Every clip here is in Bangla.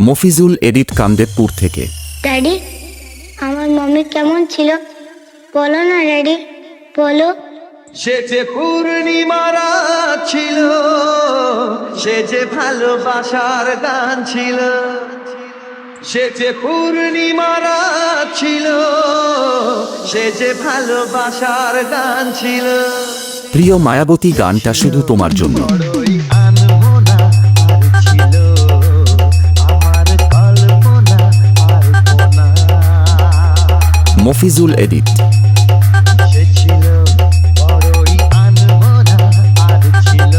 মফিজুল এডিট কামদেবপুর থেকে। ড্যাডি, আমার মাম্মি কেমন ছিল বলো না ড্যাডি, বলো। সে যে পূর্ণিমা রাত ছিল, সে যে ভালোবাসার গান ছিল, সে যে পূর্ণিমা রাত ছিল, সে যে ভালোবাসার গান ছিল। প্রিয় মায়াবতী গানটা শুধু তোমার জন্য। বড়ই আনমনা আর ছিল আমার কল্পনা আর কোনা। মফিজুল এডিট। সে ছিল বড়ই আনমনা আর ছিল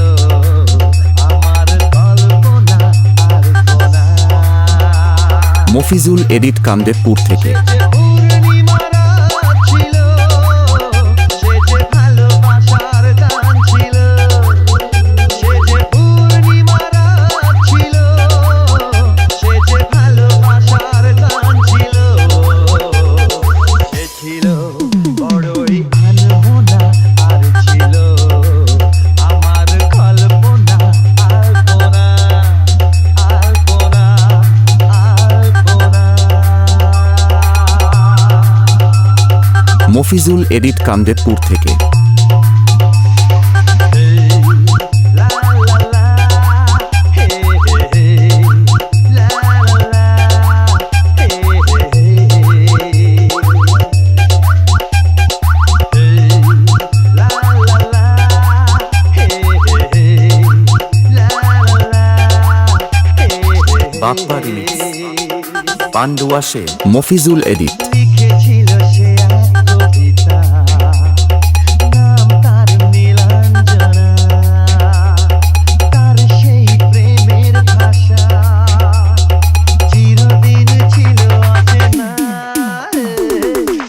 আমার কল্পনা আর কোনা। মফিজুল এডিট কামদেবপুর থেকে। সে যে পূর্ণিমা রাত ছিল, সে যে ভালোবাসার গান ছিল, সে যে পূর্ণিমা রাত ছিল, সে যে ভালোবাসার গান ছিল। সে ছিল বড়ই আনমনা আর ছিল আমার কল্পনা আর কোনা, আর কোনা, আর কোনা। মফিজুল এডিট কামদেবপুর থেকে। লা লা লা, হে হে হে, লা লা লা, হে হে হে, লা লা লা, হে হে হে, লা লা লা, হে হে হে। বাপ্পা রিমিক্স। পান্ডুয়া সে। মফিজুল এডিট। লিখেছিল সে এক কবিতা, নাম তার নীলাঞ্জনা। তার সেই প্রেমের ভাষা চিরদিন ছিল অচেনা।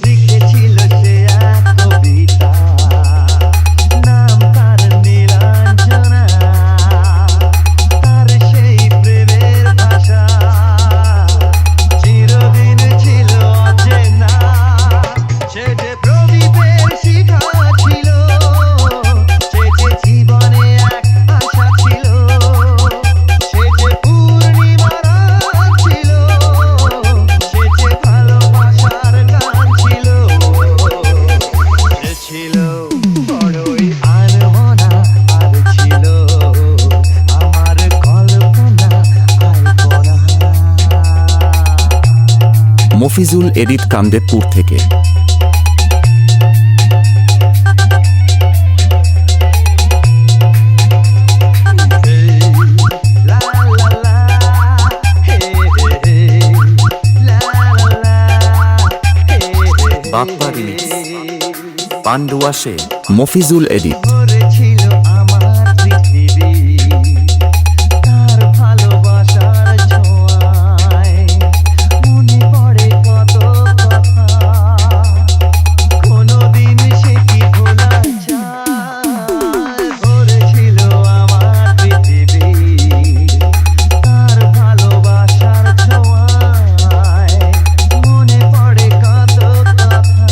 লিখেছিল সে এক কবিতা, নাম তার নীলাঞ্জনা। তার সেই প্রেমের ভাষা চিরদিন ছিল অচেনা। সে যে প্রদীপের শিখা ছিল, সে যে জীবনে এক আশা ছিল, সে যে পূর্ণিমা রাত ছিল, সে যে ভালোবাসার গান ছিল। সে ছিল বড়ই আনমনা আর ছিল আমার কল্পনা আর কোনা। মফিজুল এডিট কামদেবপুর থেকে। লা লা লা, হে হে হে, লা লা লা, হে হে হে। বাপ্পা রিমিক্স। পান্ডুয়া সে। মফিজুল এডিট। ভরেছিল আমার পৃথিবী তার ভালোবাসার ছোঁয়ায়। মনে পড়ে কত কথা, কোনোদিন সে কি ভোলা যায়। ভরেছিল আমার পৃথিবী তার ভালোবাসার ছোঁয়ায়। মনে পড়ে কত কথা,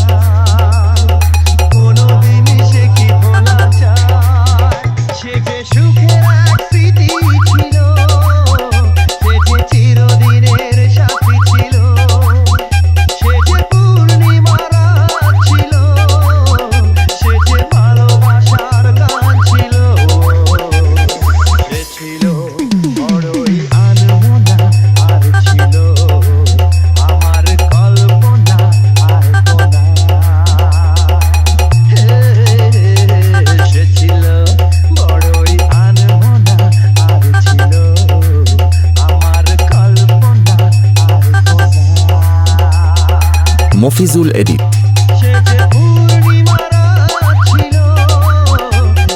কোনোদিন সে কি ভোলা যায়। সে যে সুখের এক স্মৃতি ছিল, সে যে চিরদিনের সাথী ছিল, সে যে পূর্ণিমা রাত ছিল, সে যে ভালোবাসার গান ছিল। সে ছিল বড়ই আনমনা আর ছিল আমার কল্পনা আর কোনা। সে ছিল বড়ই আনমনা আর ছিল আমার কল্পনা আর কোনা। মফিজুল এডিট। সে যে পূর্ণিমা রাত ছিল,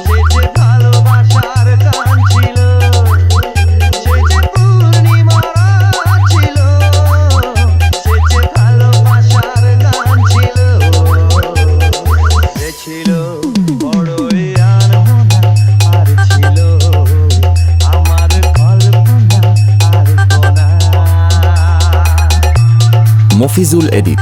সে যে ভালোবাসার গান ছিল, সে যে পূর্ণিমা রাত ছিল, সে যে ভালোবাসার গান ছিল। সে ছিল বড়ই আনমনা আর ছিল আমার কল্পনা আর কোনা। মফিজুল এডিট।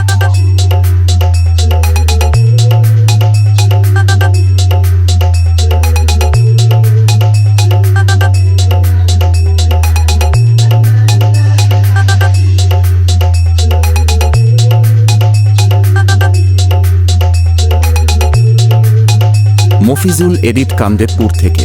মফিজুল এডিট কামদেবপুর থেকে।